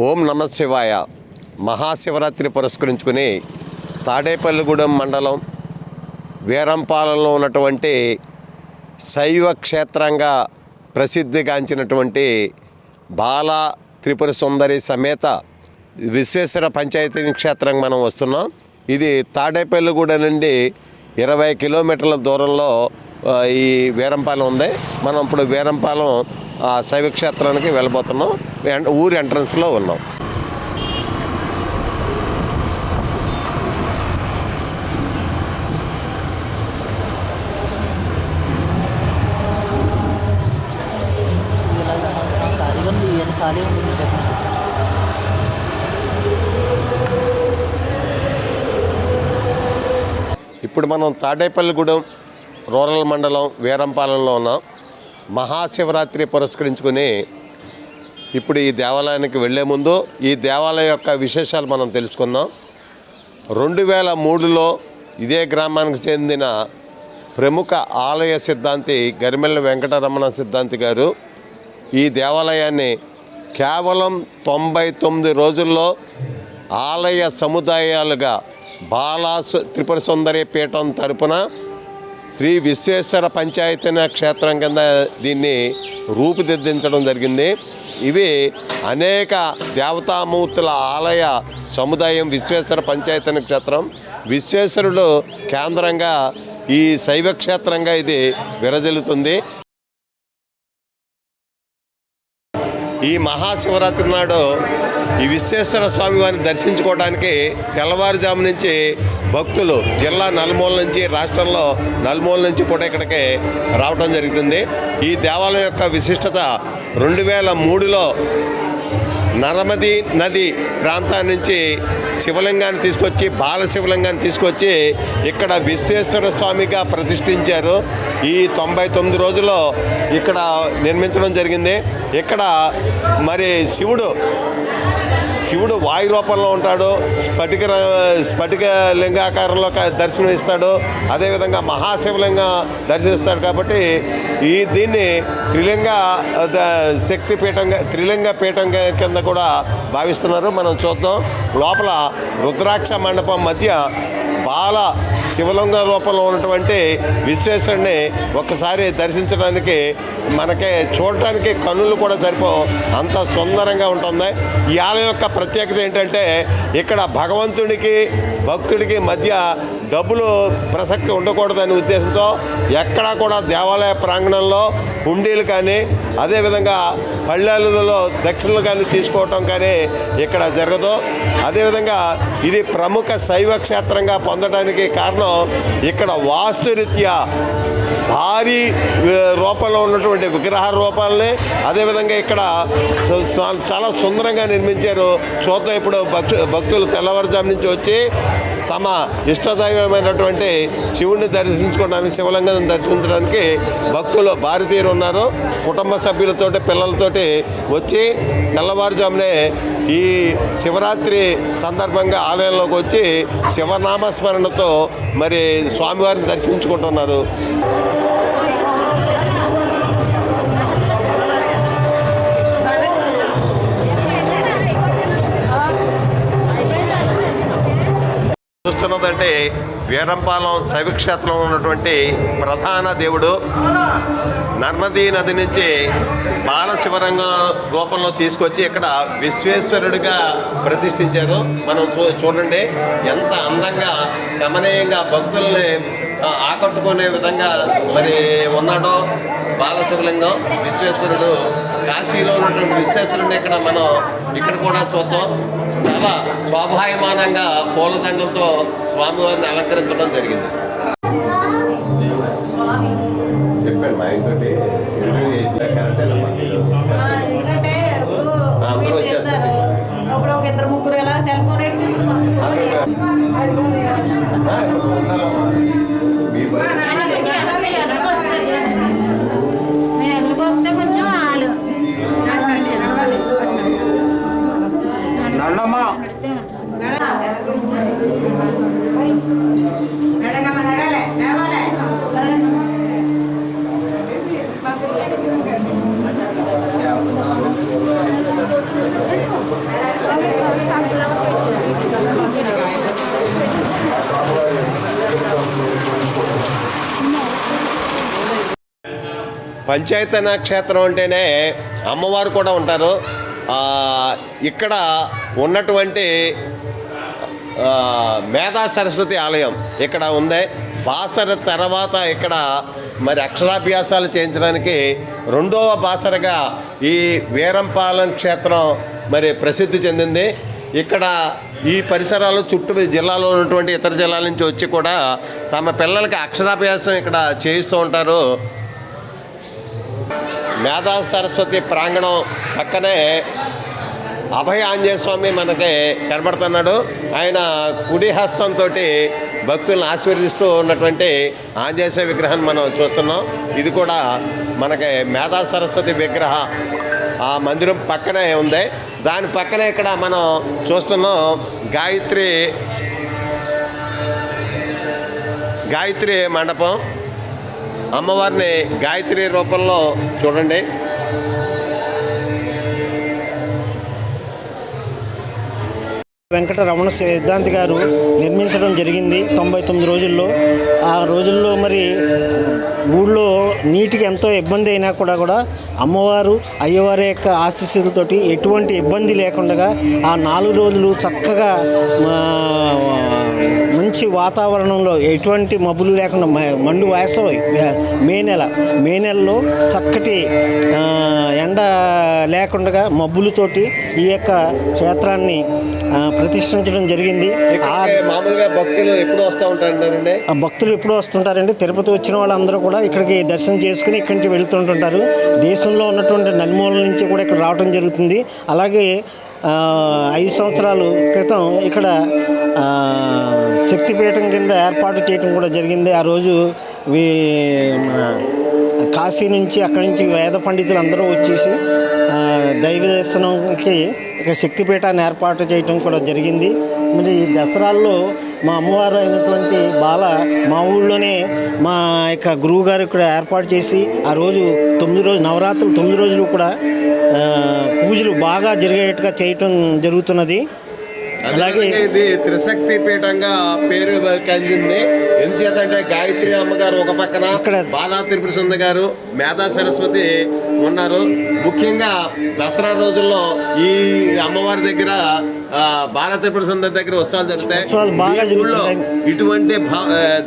ఓం నమ శివాయ. మహాశివరాత్రి పురస్కరించుకుని తాడేపల్లిగూడెం మండలం వీరంపాలెంలో ఉన్నటువంటి శైవ క్షేత్రంగా ప్రసిద్ధిగాంచినటువంటి బాల త్రిపుర సుందరి సమేత విశ్వేశ్వర పంచాయతీ క్షేత్రం మనం వస్తున్నాం. ఇది తాడేపల్లిగూడెం నుండి 20 కిలోమీటర్ల దూరంలో ఈ వీరంపాలెం ఉంది. మనం ఇప్పుడు వీరంపాలెం శైవ క్షేత్రానికి వెళ్ళబోతున్నాం. ఊరి ఎంట్రన్స్లో ఉన్నాం. ఇప్పుడు మనం తాడేపల్లిగూడెం రూరల్ మండలం వీరంపాలెంలో ఉన్నాం. మహాశివరాత్రి పురస్కరించుకొని ఇప్పుడు ఈ దేవాలయానికి వెళ్ళే ముందు ఈ దేవాలయం యొక్క విశేషాలు మనం తెలుసుకుందాం. 2003లో ఇదే గ్రామానికి చెందిన ప్రముఖ ఆలయ సిద్ధాంతి గరిమెళ్ళ వెంకటరమణ సిద్ధాంతి గారు ఈ దేవాలయాన్ని కేవలం 99 రోజుల్లో ఆలయ సముదాయాలుగా బాల త్రిపుర సుందరి పీఠం తరపున శ్రీ విశ్వేశ్వర పంచాయతీ క్షేత్రం కింద దీన్ని రూపుదిద్దించడం జరిగింది. ఇవి అనేక దేవతామూర్తుల ఆలయ సముదాయం విశ్వేశ్వర పంచాయతీ క్షేత్రం. విశ్వేశ్వరుడు కేంద్రంగా ఈ శైవ క్షేత్రంగా ఇది విరజిల్లుతుంది. ఈ మహాశివరాత్రి నాడు ఈ విశ్వేశ్వర స్వామి వారిని దర్శించుకోవడానికి తెల్లవారుజాము నుంచి భక్తులు జిల్లా నలుమూల నుంచి, రాష్ట్రంలో నలుమూల నుంచి కూడా ఇక్కడికి రావడం జరుగుతుంది. ఈ దేవాలయం యొక్క విశిష్టత 2003లో నర్మది నది ప్రాంతం నుంచి శివలింగాన్ని తీసుకొచ్చి బాలశివలింగాన్ని తీసుకొచ్చి ఇక్కడ విశ్వేశ్వర స్వామిగా ప్రతిష్ఠించారు. ఈ 99 రోజుల్లో ఇక్కడ నిర్మించడం జరిగింది. ఇక్కడ మరి శివుడు వాయు రూపంలో ఉంటాడు, స్ఫటిక లింగాకారంలో దర్శనం ఇస్తాడు. అదేవిధంగా మహాశివలింగం దర్శిస్తాడు. కాబట్టి దీన్ని త్రిలింగ పీఠం కింద కూడా భావిస్తున్నారు. మనం చూద్దాం. లోపల రుద్రాక్ష మండపం మధ్య బాల శివలింగ రూపంలో ఉన్నటువంటి విశ్వేశ్వరుని ఒక్కసారి దర్శించడానికి మనకి చూడటానికి కన్నులు కూడా సరిపోవు, అంత సుందరంగా ఉంటుంది. ఈ ఆలయం యొక్క ప్రత్యేకత ఏంటంటే ఇక్కడ భగవంతుడికి భక్తుడికి మధ్య డబ్బులు ప్రసక్తి ఉండకూడదనే ఉద్దేశంతో ఎక్కడా కూడా దేవాలయ ప్రాంగణంలో హుండీలు కానీ అదేవిధంగా పళ్ళెలలో దక్షిణలు కానీ తీసుకోవటం కానీ ఇక్కడ జరగదు. అదేవిధంగా ఇది ప్రముఖ శైవ క్షేత్రంగా పొందడానికి కారణం ఇక్కడ వాస్తురీత్యా భారీ రూపంలో ఉన్నటువంటి విగ్రహ రూపాలని అదేవిధంగా ఇక్కడ చాలా సుందరంగా నిర్మించారు. చూద్దాం. ఇప్పుడు భక్తులు తెల్లవారుజాము నుంచి వచ్చి తమ ఇష్టదైవమైనటువంటి శివుడిని దర్శించుకోవడానికి, శివలింగం దర్శించడానికి భక్తులు భారతీయులు ఉన్నారు. కుటుంబ సభ్యులతోటి పిల్లలతోటి వచ్చి తెల్లవారుజామునే ఈ శివరాత్రి సందర్భంగా ఆలయంలోకి వచ్చి శివనామస్మరణతో మరి స్వామివారిని దర్శించుకుంటున్నారు. చూస్తున్నదంటే వీరంపాలెం శైవక్షేత్రంలో ఉన్నటువంటి ప్రధాన దేవుడు నర్మదీ నది నుంచి బాలశివలింగ రూపంలో తీసుకొచ్చి ఇక్కడ విశ్వేశ్వరుడిగా ప్రతిష్ఠించారు. మనం చూడండి ఎంత అందంగా గమనీయంగా భక్తుల్ని ఆకట్టుకునే విధంగా మరి ఉన్నాడో బాలశివలింగం విశ్వేశ్వరుడు. కాశీలో ఉన్నటువంటి విశ్వేశ్వరుడిని ఇక్కడ కూడా చూద్దాం. చాలా శోభాయమానంగా పూలదండంతో స్వామివారిని అలంకరించడం జరిగింది. చెప్పండి మా ఇంటి అందరూ వచ్చేస్తారు. ఇప్పుడు ఒక 2-3 ఎలా సెల్ ఫోన్ వస్తే కొంచెం వాళ్ళు పంచాయతన క్షేత్రం అంటేనే అమ్మవారు కూడా ఉంటారు. ఇక్కడ ఉన్నటువంటి మేధా సరస్వతి ఆలయం ఇక్కడ ఉంది. బాసర తర్వాత ఇక్కడ మరి అక్షరాభ్యాసాలు చేయించడానికి రెండవ బాసరగా ఈ వీరంపాలెం క్షేత్రం మరి ప్రసిద్ధి చెందింది. ఇక్కడ ఈ పరిసరాలు చుట్టూ జిల్లాలో ఉన్నటువంటి ఇతర జిల్లాల నుంచి వచ్చి కూడా తమ పిల్లలకి అక్షరాభ్యాసం ఇక్కడ చేయిస్తూ ఉంటారు. మేధా సరస్వతి ప్రాంగణం పక్కనే అభయ ఆంజనేయ స్వామి మనకి కనబడుతున్నాడు. ఆయన కుడి హస్తంతో భక్తులను ఆశీర్వదిస్తూ ఉన్నటువంటి ఆంజనేయ స్వామి విగ్రహాన్ని మనం చూస్తున్నాం. ఇది కూడా మనకి మేధా సరస్వతి విగ్రహ ఆ మందిరం పక్కనే ఉంది. దాని పక్కనే ఇక్కడ మనం చూస్తున్నాం గాయత్రి మండపం. అమ్మవారిని గాయత్రి రూపంలో చూడండి. వెంకటరమణ సిద్ధాంతి గారు నిర్మించడం జరిగింది 99 రోజుల్లో. ఆ రోజుల్లో మరి ఊళ్ళో నీటికి ఎంతో ఇబ్బంది అయినా కూడా అమ్మవారు అయ్యవారి యొక్క ఆశీస్సులతోటి ఎటువంటి ఇబ్బంది లేకుండా ఆ 4 రోజులు చక్కగా మంచి వాతావరణంలో ఎటువంటి మబ్బులు లేకుండా మండు వేసవి మే నెలలో చక్కటి ఎండ లేకుండా మబ్బులతోటి ఈ యొక్క క్షేత్రాన్ని ప్రతిష్ఠించడం జరిగింది. మామూలుగా భక్తులు ఎప్పుడు వస్తూ ఉంటారండి? భక్తులు ఎప్పుడు వస్తుంటారండి. తిరుపతి వచ్చిన వాళ్ళందరూ కూడా ఇక్కడికి దర్శనం చేసుకుని ఇక్కడి నుంచి వెళుతుంటుంటారు. దేశంలో ఉన్నటువంటి నలుమూలల నుంచి కూడా ఇక్కడ రావడం జరుగుతుంది. అలాగే 5 సంవత్సరాల క్రితం ఇక్కడ శక్తిపీఠం కింద ఏర్పాటు చేయడం కూడా జరిగింది. ఆ రోజు కాశీ నుంచి అక్కడి నుంచి వేద పండితులు అందరూ వచ్చేసి దైవ దర్శనంకి ఇక్కడ శక్తిపీఠాన్ని ఏర్పాటు చేయడం కూడా జరిగింది. మరి దసరాల్లో మా అమ్మవారు అయినటువంటి బాల మా ఊళ్ళోనే మా యొక్క గురువు గారు ఇక్కడ ఏర్పాటు చేసి ఆ రోజు 9 రోజులు నవరాత్రులు 9 రోజులు కూడా పూజలు బాగా జరిగేట్టుగా చేయటం జరుగుతున్నది. అలాగే ఇది త్రిశక్తి పీఠంగా పేరు కలిగింది. ఎందుచేతంటే గాయత్రి అమ్మగారు ఒక పక్కన, ఇక్కడ బాలా త్రిపుర సుందరి గారు, మేధా సరస్వతి ఉన్నారు. ముఖ్యంగా దసరా రోజుల్లో ఈ అమ్మవారి దగ్గర బాలా త్రిపుర సుందరి దగ్గర ఉత్సవాలు జరుగుతాయి. ఇటువంటి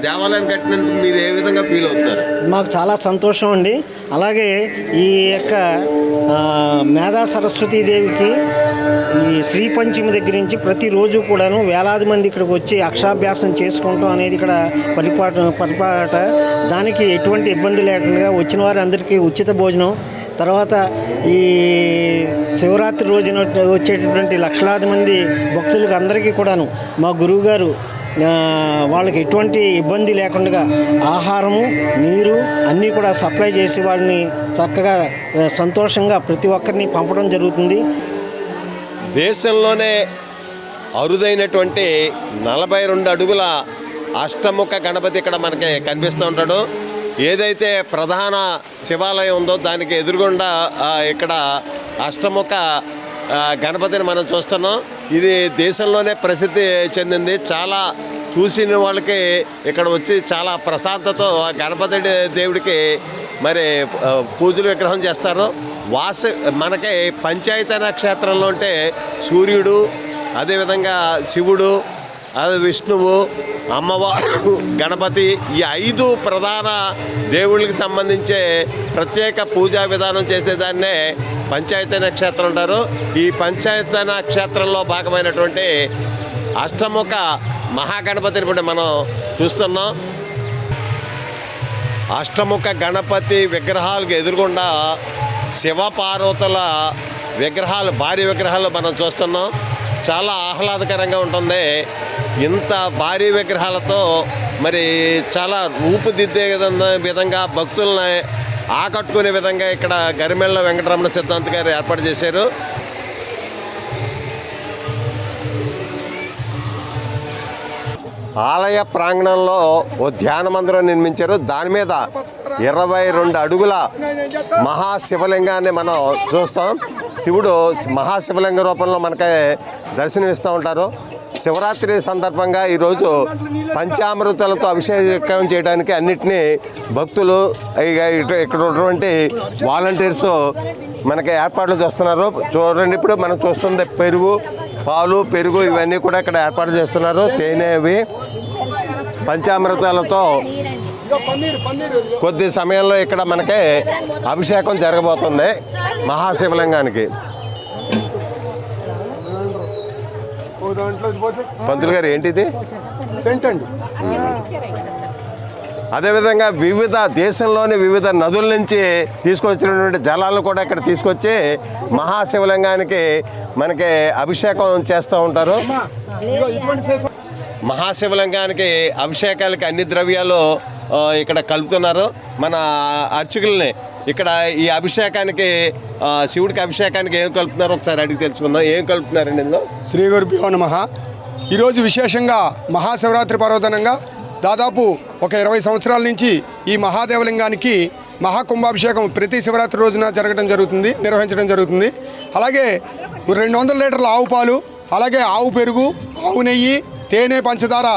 దేవాలయం కట్టినందుకు మీరు ఏ విధంగా ఫీల్ అవుతారు? మాకు చాలా సంతోషం అండి. అలాగే ఈ యొక్క మేధా సరస్వతీదేవికి ఈ శ్రీ పంచమి దగ్గర నుంచి ప్రతిరోజు కూడాను వేలాది మంది ఇక్కడికి వచ్చి అక్షరాభ్యాసం చేసుకుంటాం అనేది ఇక్కడ పరిపాట. దానికి ఎటువంటి ఇబ్బంది లేకుండా వచ్చిన వారి అందరికీ ఉచిత భోజనం. తర్వాత ఈ శివరాత్రి రోజున వచ్చేటటువంటి లక్షలాది మంది భక్తులకు అందరికీ కూడాను మా గురువుగారు వాళ్ళకి ఎటువంటి ఇబ్బంది లేకుండా ఆహారము, నీరు అన్నీ కూడా సప్లై చేసి వాళ్ళని చక్కగా సంతోషంగా ప్రతి ఒక్కరిని పంపడం జరుగుతుంది. దేశంలోనే అరుదైనటువంటి 42 అడుగుల అష్టముఖ గణపతి ఇక్కడ మనకి కనిపిస్తూ ఉంటాడు. ఏదైతే ప్రధాన శివాలయం ఉందో దానికి ఎదురుగుండా ఇక్కడ అష్టముఖ గణపతిని మనం చూస్తున్నాం. ఇది దేశంలోనే ప్రసిద్ధి చెందింది. చాలా చూసిన వాళ్ళకి ఇక్కడ వచ్చి చాలా ప్రశాంతతో గణపతి దేవుడికి మరి పూజలు విగ్రహం చేస్తారు. మనకి పంచాయతన క్షేత్రంలో ఉంటే సూర్యుడు, అదేవిధంగా శివుడు, అది విష్ణువు, అమ్మవారు, గణపతి, ఈ 5 ప్రధాన దేవుళ్ళకి సంబంధించే ప్రత్యేక పూజా విధానం చేసేదాన్నే పంచాయతన క్షేత్రం అంటారు. ఈ పంచాయతన క్షేత్రంలో భాగమైనటువంటి అష్టముఖ మహాగణపతిని కూడా మనం చూస్తున్నాం. అష్టముఖ గణపతి విగ్రహాలకు ఎదురుగుండా శివపార్వతుల విగ్రహాలు, భారీ విగ్రహాలు మనం చూస్తున్నాం. చాలా ఆహ్లాదకరంగా ఉంటుంది. ఇంత భారీ విగ్రహాలతో మరి చాలా రూపుదిద్దే విధంగా భక్తులని ఆకట్టుకునే విధంగా ఇక్కడ గరిమెళ్ళ వెంకటరమణ సిద్ధాంతి గారు ఏర్పాటు చేశారు. ఆలయ ప్రాంగణంలో ఓ ధ్యాన మందిరం నిర్మించారు. దాని మీద 22 అడుగుల మహాశివలింగాన్ని మనం చూస్తాం. శివుడు మహాశివలింగ రూపంలో మనకి దర్శనమిస్తూ ఉంటారు. శివరాత్రి సందర్భంగా ఈరోజు పంచామృతాలతో అభిషేకం చేయడానికి అన్నిటినీ భక్తులు ఇక్కడ ఉన్నటువంటి వాలంటీర్స్ మనకి ఏర్పాట్లు చేస్తున్నారు. చూడండి, ఇప్పుడు మనం చూస్తుంది పెరుగు ఇవన్నీ కూడా ఇక్కడ ఏర్పాటు చేస్తున్నారు. తేనె అవి పంచామృతాలతో కొద్ది సమయంలో ఇక్కడ మనకి అభిషేకం జరగబోతుంది మహాశివలింగానికి. పంతులు గారు, ఏంటిది? సెంట్ అండి. అదేవిధంగా దేశంలోని వివిధ నదుల నుంచి తీసుకొచ్చినటువంటి జలాలను కూడా ఇక్కడ తీసుకొచ్చి మహాశివలింగానికి మనకి అభిషేకం చేస్తూ ఉంటారు. మహాశివలింగానికి అభిషేకాలకి అన్ని ద్రవ్యాలు ఇక్కడ కలుపుతున్నారు. మన అర్చకుల్ని ఇక్కడ ఈ అభిషేకానికి శివుడికి అభిషేకానికి ఏం కలుపుతున్నారో ఒకసారి అడిగి తెలుసుకుందాం. ఏం కలుపుతున్నారండి ఇందులో? శ్రీ గురుభ్యో నమః. ఈరోజు విశేషంగా మహాశివరాత్రి పర్వదినంగా దాదాపు ఒక 20 సంవత్సరాల నుంచి ఈ మహాదేవలింగానికి మహాకుంభాభిషేకం ప్రతి శివరాత్రి రోజున నిర్వహించడం జరుగుతుంది. అలాగే 200 లీటర్ల ఆవు పాలు, అలాగే ఆవు పెరుగు, ఆవు నెయ్యి, తేనె, పంచదార,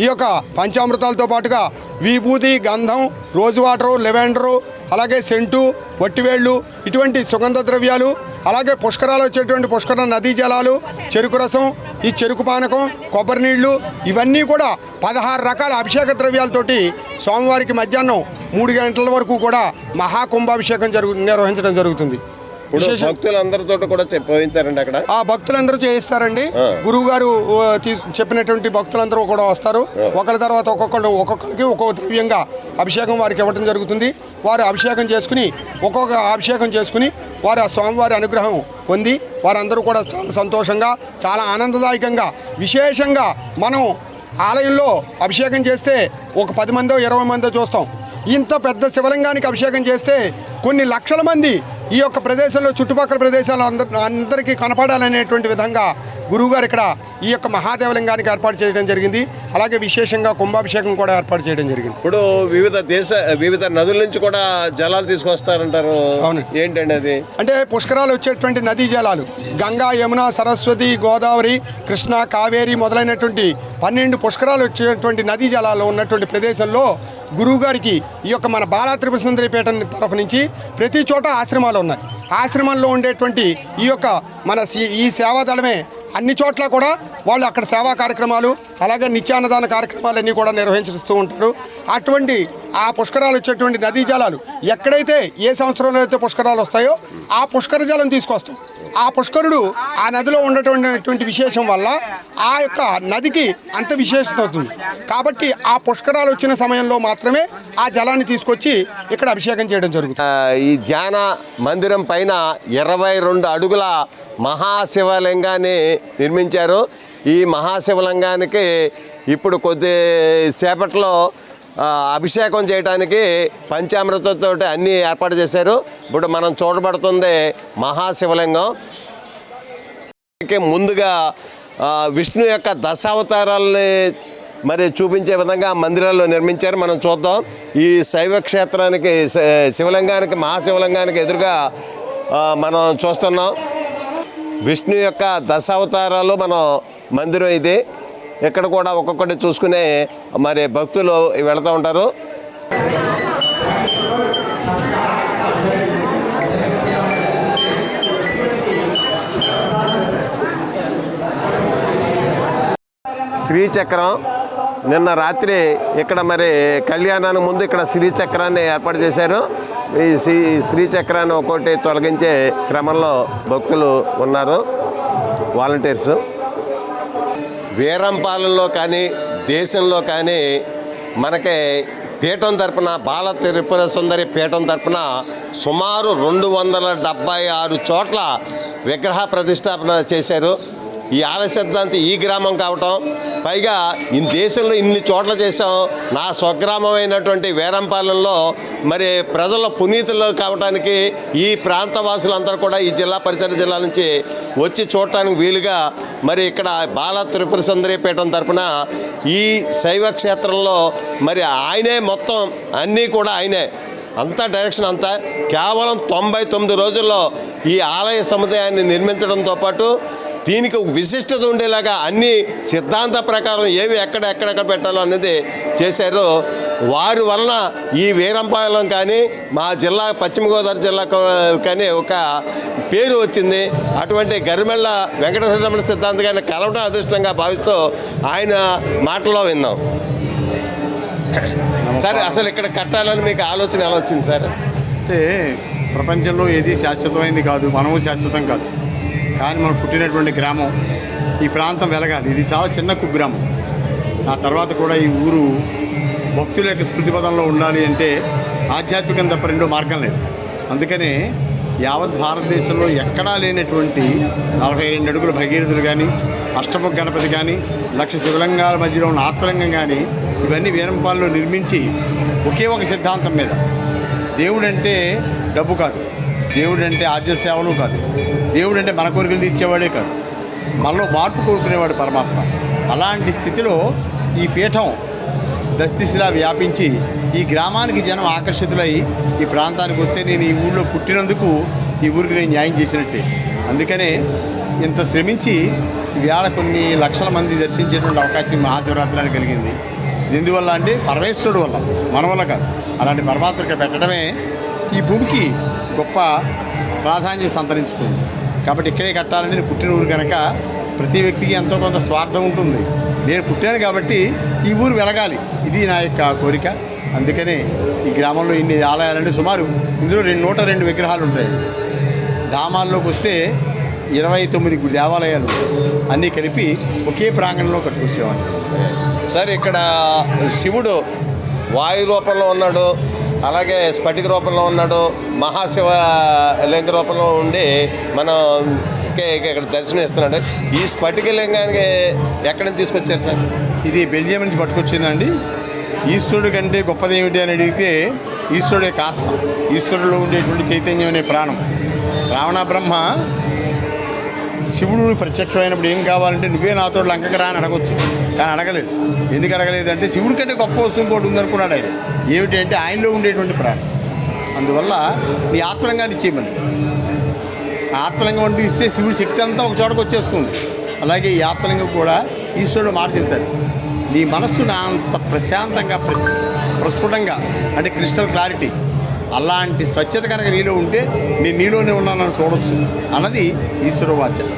ఈ యొక్క పంచామృతాలతో పాటుగా విభూతి, గంధం, రోజు వాటరు, లెవెండరు, అలాగే సెంటు, వట్టివేళ్ళు, ఇటువంటి సుగంధ ద్రవ్యాలు, అలాగే పుష్కరాలు వచ్చేటువంటి పుష్కర నదీ జలాలు, చెరుకు రసం, ఈ చెరుకు పానకం, కొబ్బరి నీళ్లు, ఇవన్నీ కూడా 16 రకాల అభిషేక ద్రవ్యాలతోటి స్వామివారికి మధ్యాహ్నం 3 గంటల వరకు కూడా మహాకుంభాభిషేకం నిర్వహించడం జరుగుతుంది. భక్తులందరితో కూడా పోయించారండి అక్కడ. ఆ భక్తులందరూ చేయిస్తారండి. గురువు గారు చెప్పినటువంటి భక్తులందరూ కూడా వస్తారు. ఒకరి తర్వాత ఒక్కొక్కరికి ఒక్కొక్క ద్రవ్యంగా అభిషేకం వారికి ఇవ్వడం జరుగుతుంది. వారు అభిషేకం చేసుకుని వారు ఆ స్వామివారి అనుగ్రహం పొంది వారందరూ కూడా చాలా సంతోషంగా, చాలా ఆనందదాయకంగా, విశేషంగా మనం ఆలయంలో అభిషేకం చేస్తే ఒక 10 మందో 20 మందో చూస్తాం. ఇంత పెద్ద శివలింగానికి అభిషేకం చేస్తే కొన్ని లక్షల మంది ఈ యొక్క ప్రదేశంలో, చుట్టుపక్కల ప్రదేశాల్లో అందరికీ కనపడాలనేటువంటి విధంగా గురువుగారు ఇక్కడ ఈ యొక్క మహాదేవలింగానికి ఏర్పాటు చేయడం జరిగింది. అలాగే విశేషంగా కుంభాభిషేకం కూడా ఏర్పాటు చేయడం జరిగింది. ఇప్పుడు వివిధ నదుల నుంచి కూడా జలాలు తీసుకొస్తారంటారు. అవును. ఏంటండి అది? అంటే పుష్కరాలు వచ్చేటువంటి నదీ జలాలు గంగా, యమున, సరస్వతి, గోదావరి, కృష్ణ, కావేరి మొదలైనటువంటి 12 పుష్కరాలు వచ్చేటువంటి నదీ జలాలు ఉన్నటువంటి ప్రదేశంలో గురువుగారికి ఈ యొక్క మన బాలా త్రిపుర సుందరి పీఠ తరఫు నుంచి ప్రతి చోట ఆశ్రమాలు ఉన్నాయి. ఆశ్రమంలో ఉండేటువంటి ఈ యొక్క ఈ సేవాదళమే అన్ని చోట్ల కూడా వాళ్ళు అక్కడ సేవా కార్యక్రమాలు, అలాగే నిత్యాన్నదాన కార్యక్రమాలన్నీ కూడా నిర్వహిస్తూ ఉంటారు. అటువంటి ఆ పుష్కరాలు వచ్చేటువంటి నదీ జలాలు ఎక్కడైతే ఏ సంవత్సరంలో అయితే పుష్కరాలు వస్తాయో ఆ పుష్కర జలం తీసుకొస్తాం. ఆ పుష్కరుడు ఆ నదిలో ఉండేటువంటి విశేషం వల్ల ఆ యొక్క నదికి అంత విశేషత అవుతుంది. కాబట్టి ఆ పుష్కరాలు వచ్చిన సమయంలో మాత్రమే ఆ జలాన్ని తీసుకొచ్చి ఇక్కడ అభిషేకం చేయడం జరుగుతుంది. ఈ ధ్యాన మందిరం పైన 22 అడుగుల మహాశివలింగాన్ని నిర్మించారు. ఈ మహాశివలింగానికి ఇప్పుడు కొద్దిసేపట్లో అభిషేకం చేయడానికి పంచామృతంతో అన్నీ ఏర్పాటు చేశారు. ఇప్పుడు మనం చూడబడుతుంది మహాశివలింగం. ముందుగా విష్ణు యొక్క దశావతారాలని మరి చూపించే విధంగా మందిరాల్లో నిర్మించారు. మనం చూద్దాం. ఈ శైవ క్షేత్రానికి, శివలింగానికి, మహాశివలింగానికి ఎదురుగా మనం చూస్తున్నాం విష్ణు యొక్క దశావతారాలు మన మందిరం ఇది. ఇక్కడ కూడా ఒక్కొక్కటి చూసుకునే మరి భక్తులు వెళుతూ ఉంటారు. శ్రీచక్రం నిన్న రాత్రి ఇక్కడ మరి కళ్యాణానికి ముందు ఇక్కడ శ్రీచక్రాన్ని ఏర్పాటు చేశారు. ఈ శ్రీచక్రాన్ని ఒక్కొక్కటి తొలగించే క్రమంలో భక్తులు ఉన్నారు, వాలంటీర్స్. వీరంపాలెంలో కానీ దేశంలో కానీ మనకి పీఠం తరపున, బాల త్రిపుర సుందరి పీఠం తరపున సుమారు 276 చోట్ల విగ్రహ ప్రతిష్టాపన చేశారు. ఈ ఆలయ సిద్ధాంతి ఈ గ్రామం కావటం, పైగా ఈ దేశంలో ఇన్ని చోట్ల చేసాం. నా స్వగ్రామం అయినటువంటి వీరంపాలెంలో మరి ప్రజల పునీతులు కావటానికి ఈ ప్రాంత వాసులందరూ కూడా ఈ జిల్లా, పరిసర జిల్లా నుంచి వచ్చి చూడటానికి వీలుగా మరి ఇక్కడ బాల త్రిపుర సుందరి పీఠం తరపున ఈ శైవ క్షేత్రంలో మరి ఆయనే మొత్తం అన్నీ కూడా ఆయనే, అంతా డైరెక్షన్ అంతా. కేవలం 99 రోజుల్లో ఈ ఆలయ సముదాయాన్ని నిర్మించడంతో పాటు దీనికి ఒక విశిష్టత ఉండేలాగా అన్ని సిద్ధాంత ప్రకారం ఏవి ఎక్కడెక్కడ పెట్టాలో అనేది చేశారు. వారి వలన ఈ వీరంపాలెం కానీ మా జిల్లా పశ్చిమ గోదావరి జిల్లా కానీ ఒక పేరు వచ్చింది. అటువంటి గరిమెళ్ళ వెంకటరమణ సిద్ధాంత గారిని కలవడం అదృష్టంగా భావిస్తూ ఆయన మాటలో విన్నాం. సరే, అసలు ఇక్కడ కట్టాలని మీకు ఆలోచన ఎలా వచ్చింది సార్? అంటే ప్రపంచంలో ఏది శాశ్వతమైంది కాదు, మనము శాశ్వతం కాదు. కానీ మనం పుట్టినటువంటి గ్రామం, ఈ ప్రాంతం వెలగాలి. ఇది చాలా చిన్న కుగ్రామం. ఆ తర్వాత కూడా ఈ ఊరు భక్తుల యొక్క స్మృతిపథంలో ఉండాలి అంటే ఆధ్యాత్మికం తప్ప రెండో మార్గం లేదు. అందుకనే యావత్ భారతదేశంలో ఎక్కడా లేనటువంటి 42 అడుగుల భగీరథులు కానీ, అష్టముఖ గణపతి కానీ, 1,00,000 శివలింగాల మధ్యలో ఉన్న ఆత్మలింగం కానీ ఇవన్నీ వీరంపాలలో నిర్మించి ఒకే ఒక సిద్ధాంతం మీద, దేవుడంటే డబ్బు కాదు, దేవుడంటే ఆర్య సేవలు కాదు, దేవుడంటే మన కోరికలు తీర్చేవాడే కాదు, మనలో మార్పు కోరుకునేవాడు పరమాత్మ. అలాంటి స్థితిలో ఈ పీఠం దశదిశలా వ్యాపించి ఈ గ్రామానికి జనం ఆకర్షితులై ఈ ప్రాంతానికి వస్తే నేను ఈ ఊళ్ళో పుట్టినందుకు ఈ ఊరికి నేను న్యాయం చేసినట్టే. అందుకనే ఇంత శ్రమించి ఇవాళ కొన్ని లక్షల మంది దర్శించేటువంటి అవకాశం మహాశివరాత్రి కలిగింది. ఎందువల్ల అంటే పరమేశ్వరుడు వల్ల, మన వల్ల కాదు. అలాంటి పరమాత్మ ఇక్కడ పెట్టడమే ఈ భూమికి గొప్ప ప్రాధాన్యత సంతరించుకుంది. కాబట్టి ఇక్కడే కట్టాలని నేను పుట్టిన ఊరు కనుక ప్రతి వ్యక్తికి ఎంతో కొంత స్వార్థం ఉంటుంది. నేను పుట్టాను కాబట్టి ఈ ఊరు వెలగాలి, ఇది నా యొక్క కోరిక. అందుకనే ఈ గ్రామంలో ఇన్ని ఆలయాలంటే సుమారు ఇందులో 102 విగ్రహాలు ఉంటాయి. ధామాల్లోకి వస్తే 29 దేవాలయాలు అన్నీ కలిపి ఒకే ప్రాంగణంలో కట్టుకొచ్చేవాడిని. సార్, ఇక్కడ శివుడు వాయు రూపంలో ఉన్నాడు, అలాగే స్ఫటిక రూపంలో ఉన్నాడు, మహాశివ లింగ రూపంలో ఉండి మనం ఇక్కడ దర్శనం ఇస్తున్నాడు. ఈ స్ఫటిక లింగానికి ఎక్కడి నుంచి తీసుకొచ్చారు సార్? ఇది బెల్జియం నుంచి పట్టుకొచ్చిందండి. ఈశ్వరుడు కంటే గొప్పది ఏమిటి అని అడిగితే ఈశ్వరుడు యొక్క ఆత్మ, ఈశ్వరులో ఉండేటువంటి చైతన్యం అనే ప్రాణం. రావణ బ్రహ్మ శివుడు ప్రత్యక్షమైనప్పుడు ఏం కావాలంటే నువ్వే నాతో లంకకి రా అని అడగొచ్చు, కానీ అడగలేదు. ఎందుకు అడగలేదు అంటే శివుడి కంటే గొప్ప వస్తువు ఇంకోటి ఉందనుకున్నాడు ఆయన. ఏమిటి అంటే ఆయనలో ఉండేటువంటి ప్రాణం. అందువల్ల నీ ఆత్మలింగాన్ని ఇచ్చేయమని, ఆత్మలింగం అంటూ ఇస్తే శివుడి శక్తి అంతా ఒక చోటకు వచ్చేస్తుంది. అలాగే ఈ ఆత్మలింగం కూడా ఈశ్వరుడు మాట చెప్తాడు, నీ మనస్సు నా అంత ప్రశాంతంగా ప్రస్ఫుటంగా అంటే క్రిస్టల్ క్లారిటీ, అలాంటి స్వచ్ఛత కనుక నీలో ఉంటే నేను నీలోనే ఉన్నానని చూడొచ్చు అన్నది ఈశ్వర వాచ్యం.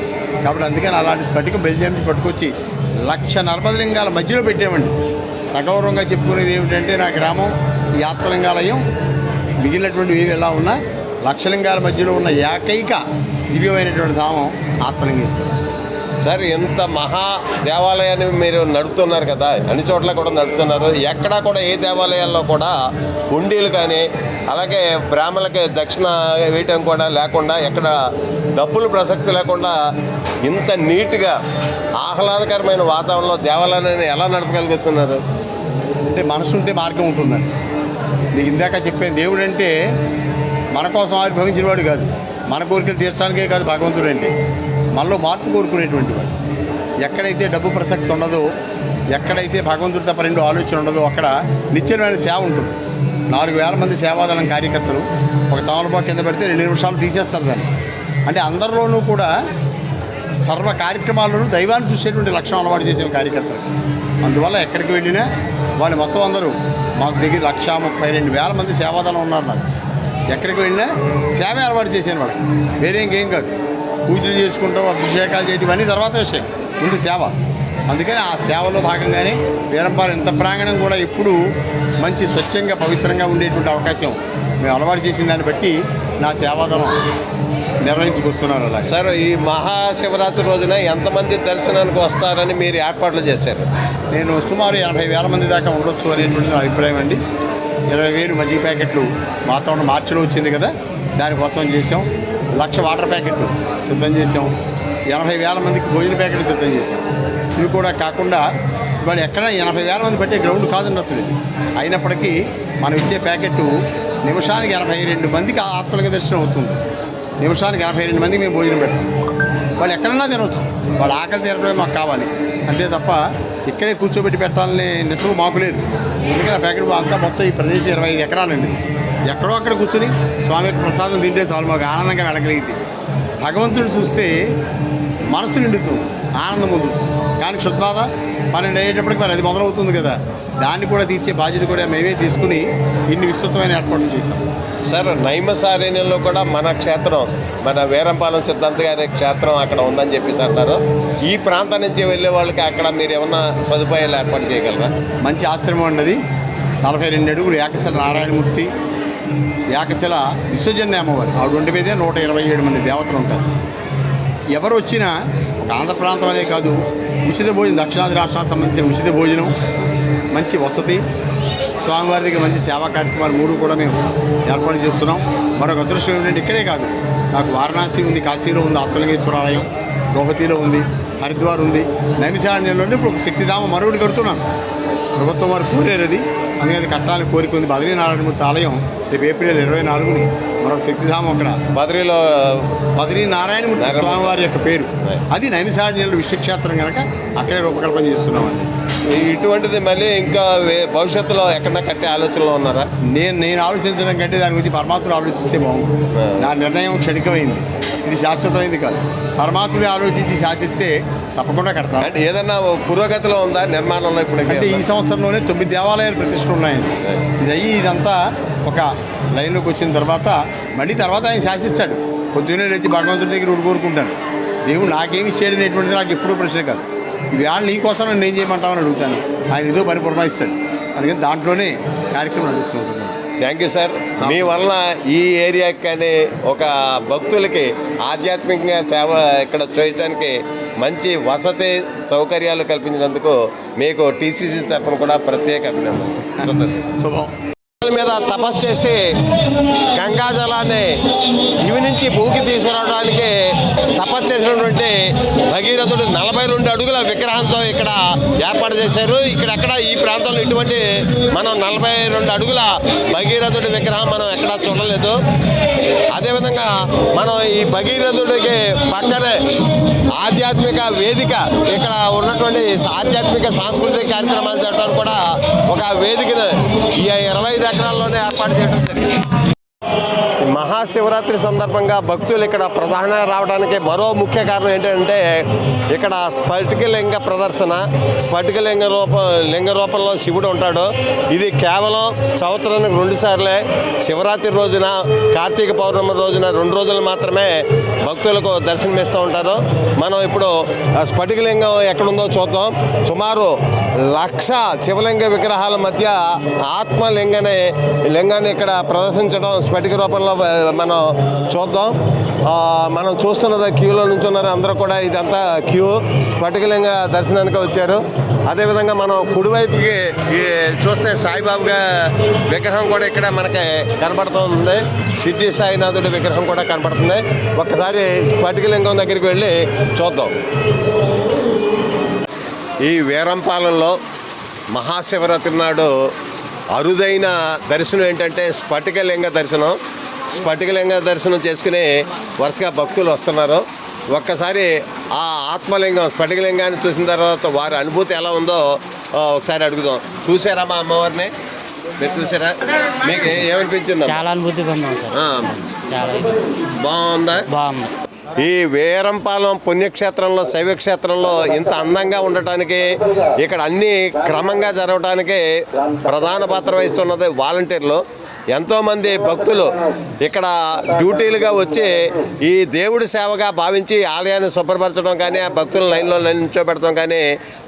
కాబట్టి అందుకని అలాంటి స్ఫటికం బెల్జియం పట్టుకొచ్చి 1,00,000 నర్మదలింగాల మధ్యలో పెట్టామండి. సగౌరవంగా చెప్పుకునేది ఏమిటంటే నా గ్రామం ఈ ఆత్మలింగాలయం మిగిలినటువంటి ఏవి ఎలా ఉన్నా 1,00,000 లింగాల మధ్యలో ఉన్న ఏకైక దివ్యమైనటువంటి ధామం ఆత్మలింగేశ్వరం. సార్, ఇంత మహా దేవాలయాన్ని మీరు నడుపుతున్నారు కదా, అన్ని చోట్ల కూడా నడుపుతున్నారు. ఎక్కడా కూడా ఏ దేవాలయాల్లో కూడా హుండీలు కానీ అలాగే బ్రాహ్మణులకి దక్షిణ వేయటం కూడా లేకుండా, ఎక్కడ డబ్బులు ప్రసక్తి లేకుండా ఇంత నీట్గా ఆహ్లాదకరమైన వాతావరణంలో దేవాలయాన్ని ఎలా నడపగలుగుతున్నారు? అంటే మనసు ఉంటే మార్గం ఉంటుందండి. నీకు ఇందాక చెప్పాను, దేవుడు అంటే మన కోసం ఆవిర్భవించిన వాడు కాదు, మన కోరికలు తీర్చడానికే కాదు. భగవంతుడు అంటే మనలో మార్పు కోరుకునేటువంటి వాడు. ఎక్కడైతే డబ్బు ప్రసక్తి ఉండదో, ఎక్కడైతే భగవంతుడు తప్ప రెండు ఆలోచన ఉండదో అక్కడ నిత్యమైన సేవ ఉంటుంది. 4,000 మంది సేవాదళం కార్యకర్తలు ఒక తమలపాకు కింద పెడితే 2 నిమిషాలు తీసేస్తారు దాన్ని. అంటే అందరిలోనూ కూడా సర్వ కార్యక్రమాల్లోనూ దైవాన్ని చూసేటువంటి లక్షణం అలవాటు చేసే కార్యకర్తలు. అందువల్ల ఎక్కడికి వెళ్ళినా వాళ్ళు మొత్తం అందరూ మాకు దగ్గర 1,32,000 మంది సేవాదళం ఉన్నారు. నాకు ఎక్కడికి వెళ్ళినా సేవ అలవాటు చేసాను వాళ్ళకి, వేరే ఇంకేం కాదు. పూజలు చేసుకుంటాం, అభిషేకాలు చేయడం ఇవన్నీ తర్వాత విషయం, ముందు సేవ. అందుకని ఆ సేవలో భాగంగానే వీరంపాలెం ఇంత ప్రాంగణం కూడా ఎప్పుడూ మంచి స్వచ్ఛంగా పవిత్రంగా ఉండేటువంటి అవకాశం మేము అలవాటు చేసిన దాన్ని బట్టి నా సేవాదళం నిర్వహించుకొస్తున్నారు. అలా సార్, ఈ మహాశివరాత్రి రోజున ఎంతమంది దర్శనానికి వస్తారని మీరు ఏర్పాట్లు చేశారు? నేను సుమారు 80,000 మంది దాకా ఉండొచ్చు అనేటువంటి నా అభిప్రాయం అండి. 20,000 మజ్జిగ ప్యాకెట్లు వాతావరణం మార్చిలో వచ్చింది కదా, దానికోసం చేసాం. 1,00,000 వాటర్ ప్యాకెట్లు సిద్ధం చేసాం. 80,000 మందికి భోజన ప్యాకెట్లు సిద్ధం చేసాం. ఇవి కూడా కాకుండా ఇవాళ ఎక్కడ 80,000 మంది పట్టే గ్రౌండ్ కాదండి అసలు ఇది. అయినప్పటికీ మనం ఇచ్చే ప్యాకెట్టు నిమిషానికి 82 మందికి ఆత్మలింగ దర్శనం అవుతుంది. నిమిషానికి 82 మందికి మేము భోజనం పెడతాం. వాళ్ళు ఎక్కడన్నా తినవచ్చు, వాళ్ళ ఆకలి తీరడమే మాకు కావాలి అంతే తప్ప ఇక్కడే కూర్చోబెట్టి పెట్టాలనే నిజం మాకు లేదు. అందుకని ఆ ప్యాకెట్ అంతా మొత్తం ఈ ప్రదేశం 25 ఎకరాలండి. ఎక్కడో అక్కడ కూర్చొని స్వామి యొక్క ప్రసాదం తింటే చాలు, మాకు ఆనందంగా వెళ్ళగలిగింది. భగవంతుడు చూస్తే మనసు నిండుతుంది, ఆనందం పొందుతుంది. కానీ క్షుద్బాధ 12 అయ్యేటప్పటికి మరి అది మొదలవుతుంది కదా, దాన్ని కూడా తీర్చే బాధ్యత కూడా మేమే తీసుకుని ఇన్ని విస్తృతమైన ఏర్పాట్లు చేశాం. సార్ నైమసారణ్యంలో కూడా మన క్షేత్రం, మన వీరంపాలెం సిద్ధాంత గారి క్షేత్రం అక్కడ ఉందని చెప్పేసి అంటారు. ఈ ప్రాంతం నుంచి వెళ్ళే వాళ్ళకి అక్కడ మీరు ఏమన్నా సదుపాయాలు ఏర్పాటు చేయగలరా? మంచి ఆశ్రమం ఉన్నది. 42 అడుగులు ఏకశిల నారాయణమూర్తి, ఏకశిల విశ్వజన్య అమ్మవారు. ఆవిడ ఒంటి మీదే 127 మంది దేవతలు ఉంటారు. ఎవరు వచ్చినా ఒక ఆంధ్ర ప్రాంతం అనే కాదు, ఉచిత భోజనం, దక్షిణాది రాష్ట్రాలకు సంబంధించిన ఉచిత భోజనం, మంచి వసతి, స్వామివారి దగ్గర మంచి సేవా కార్యక్రమాలు 3 కూడా మేము ఏర్పాటు చేస్తున్నాం. మరొక అదృష్టం ఏంటంటే ఇక్కడే కాదు, నాకు వారణాసి ఉంది, కాశీలో ఉంది, ఆత్మలింగేశ్వర ఆలయం, గౌహతిలో ఉంది, హరిద్వార్ ఉంది, నైమిషారణ్యంలోనే ఇప్పుడు ఒక శక్తిధామం మరొకటి కడుతున్నాను. ప్రభుత్వం వారు కోరేది, అందుకని కట్టాలని కోరిక ఉంది. బద్రీనారాయణమూర్తి ఆలయం రేపు ఏప్రిల్ 24ని మరొక శక్తిధామం అక్కడ బద్రీలో బద్రీనారాయణమూర్తి స్వామివారి యొక్క పేరు, అది నైమిషారణ్యంలో విశ్వక్షేత్రం కనుక అక్కడే రూపకల్పన చేస్తున్నామండి. ఇటువంటిది మళ్ళీ ఇంకా భవిష్యత్తులో ఎక్కడన్నా కట్టే ఆలోచనలో ఉన్నారా? నేను ఆలోచించడం కంటే దాని గురించి పరమాత్ముడు ఆలోచిస్తే బాగుంది. నా నిర్ణయం క్షణికమైంది, ఇది శాశ్వతమైంది కాదు. పరమాత్ముడు ఆలోచించి శాసిస్తే తప్పకుండా కడతాను. అంటే ఏదన్నా పురోగతిలో ఉందా నిర్మాణంలో? ఇప్పుడు అంటే ఈ సంవత్సరంలోనే 9 దేవాలయాలు ప్రతిష్ఠ ఉన్నాయండి. ఇదంతా ఒక లైన్లోకి వచ్చిన తర్వాత మళ్ళీ తర్వాత ఆయన శాసిస్తాడు. పొద్దున్నే లేచి భగవంతుడి దగ్గర కోరుకుంటాను, దేవుడు నాకేమి ఇచ్చేది అనేటువంటిది నాకు ఎప్పుడూ ప్రశ్న కాదు. ఇవాళ నీ కోసం నేను ఏం చేయమంటామని అడుగుతాను, ఆయన ఏదో పని పురమాయిస్తాడు. అందుకని దాంట్లోనే కార్యక్రమం నడుస్తూ ఉంటుంది. Thank you sir. మీ వలన ఈ ఏరియాకి కానీ ఒక భక్తులకి ఆధ్యాత్మికంగా సేవ ఇక్కడ చేయడానికి మంచి వసతి సౌకర్యాలు కల్పించినందుకు మీకు టీసీసీ తరఫున కూడా ప్రత్యేక అభినందనలు. శుభం. మీద తపస్సు చేసి గంగా జలాన్ని ఇవి నుంచి భూకి తీసుకురావడానికి తపస్సు చేసినటువంటి భగీరథుడు 42 అడుగుల విగ్రహంతో ఇక్కడ ఏర్పాటు చేశారు. ఇక్కడెక్కడ ఈ ప్రాంతంలో ఇటువంటి మనం 42 అడుగుల భగీరథుడి విగ్రహం మనం ఎక్కడా చూడలేదు. అదేవిధంగా మనం ఈ భగీరథుడికి పక్కనే ఆధ్యాత్మిక వేదిక, ఇక్కడ ఉన్నటువంటి ఆధ్యాత్మిక సాంస్కృతిక కార్యక్రమాలు చేయడానికి కూడా ఒక వేదికను ఈ 25 ఎకరాల్లోనే ఏర్పాటు చేయడం జరిగింది. మహాశివరాత్రి సందర్భంగా భక్తులు ఇక్కడ ప్రధానంగా రావడానికి మరో ముఖ్య కారణం ఏంటంటే ఇక్కడ స్ఫటికలింగ ప్రదర్శన. లింగ రూపంలో శివుడు ఉంటాడు. ఇది కేవలం సంవత్సరానికి 2 సార్లే, శివరాత్రి రోజున, కార్తీక పౌర్ణమి రోజున 2 రోజులు మాత్రమే భక్తులకు దర్శనమిస్తూ ఉంటారు. మనం ఇప్పుడు స్ఫటికలింగం ఎక్కడుందో చూద్దాం. సుమారు 1,00,000 శివలింగ విగ్రహాల మధ్య లింగాన్ని ఇక్కడ ప్రదర్శించడం స్ఫటిక రూపంలో మనం చూద్దాం. మనం చూస్తున్నది క్యూలో నుంచున్నారు అందరూ కూడా. ఇదంతా క్యూ స్ఫటికలింగ దర్శనానికి వచ్చారు. అదేవిధంగా మనం కుడివైపుకి చూస్తే సాయిబాబా విగ్రహం కూడా ఇక్కడ మనకి కనబడుతుంది. సిద్ధి సాయినాథుడి విగ్రహం కూడా కనబడుతుంది. ఒక్కసారి స్ఫటికలింగం దగ్గరికి వెళ్ళి చూద్దాం. ఈ వీరంపాలెంలో మహాశివరాత్రి నాడు అరుదైన దర్శనం ఏంటంటే స్ఫటికలింగ దర్శనం. స్ఫటికలింగ దర్శనం చేసుకుని వరుసగా భక్తులు వస్తున్నారు. ఒక్కసారి ఆ ఆత్మలింగం స్ఫటికలింగాన్ని చూసిన తర్వాత వారి అనుభూతి ఎలా ఉందో ఒకసారి అడుగుదాం. చూసారా మా అమ్మవారిని? మీరు చూసారా? మీకు ఏమనిపించింది? చాలా అనుభూతి పొందాం సార్. చాలా బాగుందా? బాగుంది. ఈ వీరంపాలెం పుణ్యక్షేత్రంలో, శైవక్షేత్రంలో ఇంత అందంగా ఉండటానికి, ఇక్కడ అన్నీ క్రమంగా జరగడానికి ప్రధాన పాత్ర వహిస్తున్నది వాలంటీర్లు. ఎంతోమంది భక్తులు ఇక్కడ డ్యూటీలుగా వచ్చి ఈ దేవుడి సేవగా భావించి ఆలయాన్ని శుభ్రపరచడం కానీ, ఆ భక్తుల లైన్లో నిల్చోబెడతాం కానీ,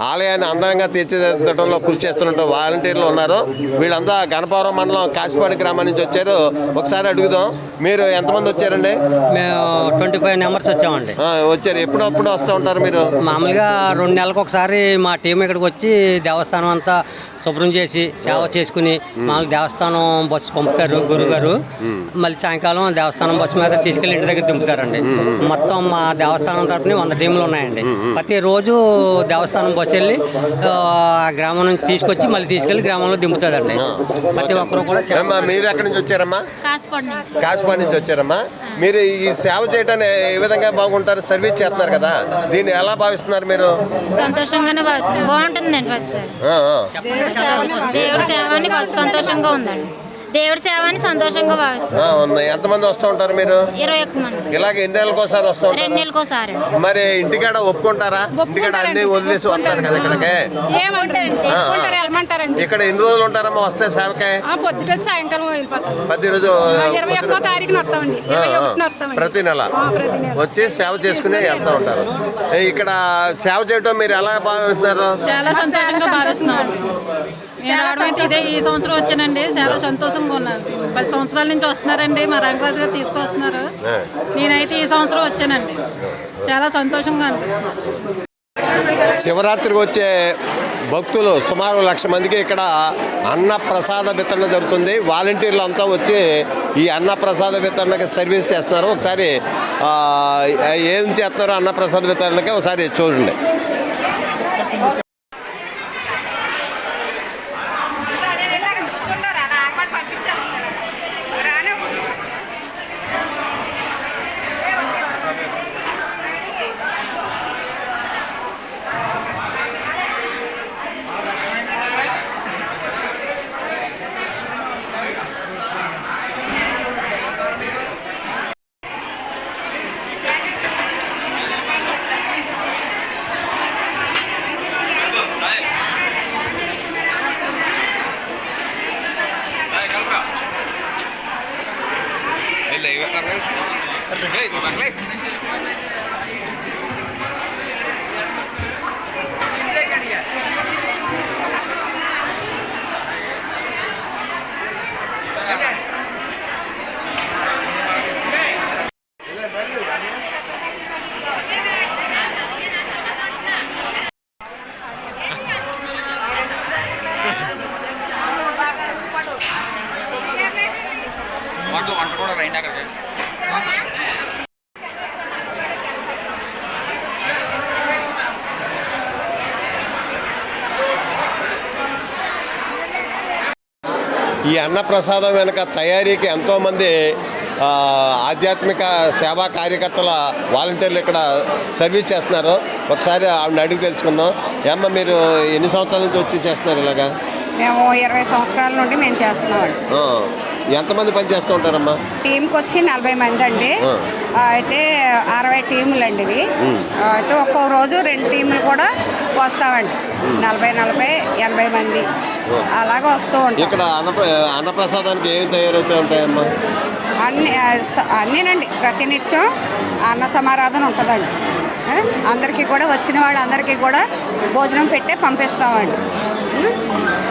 ఆలయాన్ని అందంగా తీర్చిదిద్దడంలో కృషి చేస్తున్నట్టు వాలంటీర్లు ఉన్నారు. వీళ్ళంతా గణపవరం మండలం కాశీపాడి గ్రామం నుంచి వచ్చారు. ఒకసారి అడుగుదాం, మీరు ఎంతమంది వచ్చారండి? మేము 25 మెంబర్స్ వచ్చామండి. వచ్చారు. ఎప్పుడప్పుడు వస్తూ ఉంటారు మీరు? మామూలుగా 2 నెలలకు ఒకసారి మా టీం ఇక్కడికి వచ్చి దేవస్థానం అంతా శుభ్రం చేసి సేవ చేసుకుని మాకు దేవస్థానం బస్సు పంపుతారు గురుగారు. మళ్ళీ సాయంకాలం దేవస్థానం బస్సు మీద తీసుకెళ్ళి ఇంటి దగ్గర దింపుతారండి. మొత్తం మా దేవస్థానం తరఫున 100 టీంలు ఉన్నాయండి. ప్రతిరోజు దేవస్థానం బస్సు వెళ్ళి ఆ గ్రామం నుంచి తీసుకొచ్చి మళ్ళీ తీసుకెళ్ళి గ్రామంలో దింపుతుందండి. ప్రతి ఒక్కరు కూడా. మీరు ఎక్కడి నుంచి వచ్చారమ్మా? కాశీపాడి నుంచి వచ్చారమ్మా. మీరు ఈ సేవ చేయడానికి ఏ విధంగా బాగుంటారు? సర్వీస్ చేస్తున్నారు కదా, దీన్ని ఎలా భావిస్తున్నారు మీరు? సంతోషంగానే బాగుంటుందండి. దేవుడి సేవ అని సంతోషంగా ఉందండి. దేవుడి సేవ అని సంతోషంగా భావిస్తాం. ఉంది. ఎంతమంది వస్తూ ఉంటారు మీరు? 21 మంది. ఇలాగ ఎన్ని నెలలకు ఒకసారి వస్తూ 2 ఉంటారు? నెలలకు ఒకసారి. మరి ఇంటికాడ ఒప్పుకుంటారా? ఇంటికాడ అన్ని వదిలేసి వస్తారు కదా ఇక్కడికి. ఇక్కడ ఎన్ని రోజులు ఉంటారమ్మా వస్తే సేవకే? పొద్దుట సాయంకాలం వెళ్ళిపోతాం. ప్రతిరోజు 21వ తారీఖున వస్తామండి. 21న వస్తామండి. ప్రతి నెల వచ్చి సేవ చేసుకుని వెళ్తూ ఉంటారు. ఇక్కడ సేవ చేయడం మీరు ఎలా భావిస్తున్నారు? చాలా సంతోషంగా భావిస్తున్నాం. నేను రావడం ఇదే ఈ సంవత్సరం వచ్చానండి. చాలా సంతోషంగా ఉన్నాను. 10 సంవత్సరాల నుంచి వస్తున్నారండి, మా రంగరాజు గారు తీసుకొస్తున్నారు. నేనైతే ఈ సంవత్సరం వచ్చానండి. చాలా సంతోషంగా అనిపిస్తుంది. శివరాత్రికి వచ్చే భక్తులు సుమారు 1,00,000 మందికి ఇక్కడ అన్న ప్రసాద వితరణ జరుగుతుంది. వాలంటీర్లు అంతా వచ్చి ఈ అన్న ప్రసాద వితరణకి సర్వీస్ చేస్తున్నారు. ఒకసారి ఏం చేస్తున్నారో అన్న ప్రసాద వితరణకి ఒకసారి చూడండి. ఈ అన్నప్రసాదం వెనుక తయారీకి ఎంతోమంది ఆధ్యాత్మిక సేవా కార్యకర్తల వాలంటీర్లు ఇక్కడ సర్వీస్ చేస్తున్నారు. ఒకసారి ఆవిడని అడిగి తెలుసుకుందాం. ఏమ్మా మీరు ఎన్ని సంవత్సరాల నుంచి వచ్చి చేస్తున్నారు ఇలాగా? మేము 20 సంవత్సరాల నుండి మేము చేస్తున్నామండి. ఎంతమంది పని చేస్తూ ఉంటారమ్మా? టీంకి వచ్చి 40 మంది అండి. అయితే 60 టీములు అండి ఇవి. అయితే ఒక్కో రోజు 2 టీములు కూడా వస్తామండి. 40, 80 మంది అలాగే వస్తూ ఉంటాం. ఇక్కడ అన్నప్రసాదానికి ఏమి తయారవుతూ ఉంటాయమ్మా? అన్నీనండి. ప్రతినిత్యం అన్న సమారాధన ఉంటుందండి. అందరికీ కూడా వచ్చిన వాళ్ళందరికీ కూడా భోజనం పెట్టే పంపిస్తామండి.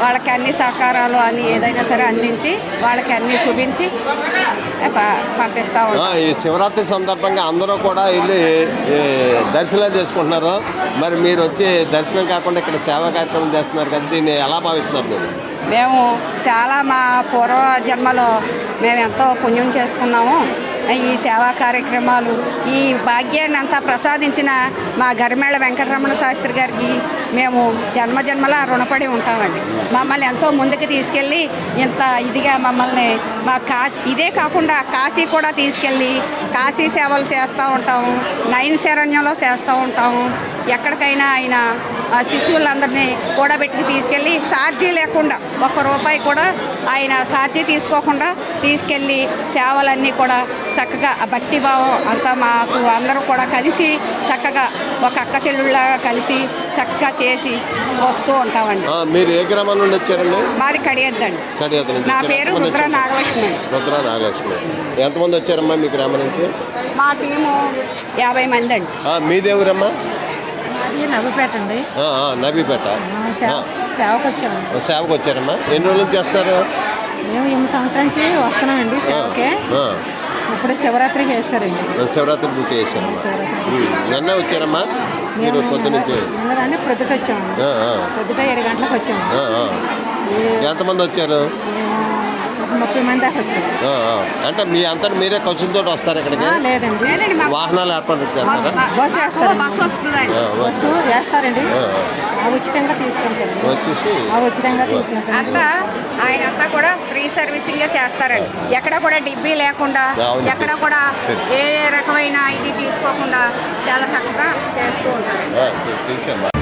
వాళ్ళకి అన్ని సహకారాలు అని ఏదైనా సరే అందించి వాళ్ళకి అన్నీ చూపించి పంపిస్తూ ఉంటాం. ఈ శివరాత్రి సందర్భంగా అందరూ కూడా వెళ్ళి దర్శనాలు చేసుకుంటున్నారు. మరి మీరు వచ్చి దర్శనం కాకుండా ఇక్కడ సేవా కార్యక్రమం చేస్తున్నారు కదా, దీన్ని ఎలా భావిస్తున్నారు మీరు? మేము చాలా మా పూర్వ జన్మలో మేము ఎంతో పుణ్యం చేసుకున్నాము. ఈ సేవా కార్యక్రమాలు ఈ భాగ్యాన్ని అంతా ప్రసాదించిన మా గరిమేళ వెంకటరమణ శాస్త్రి గారికి మేము జన్మజన్మలా రుణపడి ఉంటామండి. మమ్మల్ని ఎంతో ముందుకు తీసుకెళ్ళి ఇంత ఇదిగా మమ్మల్ని మా ఇదే కాకుండా కాశీ కూడా తీసుకెళ్ళి కాశీ సేవలు చేస్తూ ఉంటాము. నైన్శరణ్యంలో చేస్తూ ఉంటాము. ఎక్కడికైనా ఆయన శిష్యులందరినీ కూడబెట్టుకు తీసుకెళ్ళి ఛార్జీ లేకుండా ₹1 కూడా ఆయన ఛార్జీ తీసుకోకుండా తీసుకెళ్ళి సేవలన్నీ కూడా చక్కగా భక్తిభావం అంతా మాకు అందరూ కూడా కలిసి చక్కగా ఒక అక్క చెల్లుళ్ళగా కలిసి చక్కగా చేసి వస్తూ ఉంటామండి. మీరు ఏ గ్రామం నుండి వచ్చారండి? మాది కడియద్దండి. నా పేరు రుద్ర నాగలక్ష్మి. రుద్ర నాగలక్ష్మి. ఎంతమంది వచ్చారమ్మా మీ గ్రామం నుంచి? మా టీము 50 మంది అండి. మీది ఎవరమ్మా? అది నవ్విపేట అండి. నవ్విపేట. సేవకు వచ్చాము. సేవకు వచ్చారమ్మా. ఎన్ని రోజులు చేస్తారు? మేము 8 సంవత్సరాల నుంచి వస్తున్నామండి సేవకే. ఇప్పుడు శివరాత్రికి వేస్తారండి. శివరాత్రి డ్యూటీ వేసారు. నిన్న వచ్చారమ్మా మీరు? పొద్దునుంచి ప్రొద్దుట వచ్చాము. పొద్దుట 7 గంటలకు వచ్చాము. ఎంతమంది వచ్చారు? 30 మంది దాకా వచ్చాము. అంటే మీ అంతా మీరే ఖర్చులతో వస్తారు ఇక్కడికి? లేదండి, వాహనాలు ఏర్పాటు చేస్తారా? బస్సు వేస్తారు. బస్సు వేస్తారండి. ఉచితంగా తీసుకుంటారు. వచ్చేసి ఉచితంగా తీసుకుంటారు. అంతా ఆయన అంతా కూడా ఫ్రీ సర్వీసింగ్ చేస్తారండి. ఎక్కడ కూడా డిబ్బీ లేకుండా, ఎక్కడ కూడా ఏ రకమైన ఇది తీసుకోకుండా చాలా చక్కగా చేస్తూ ఉంటారు.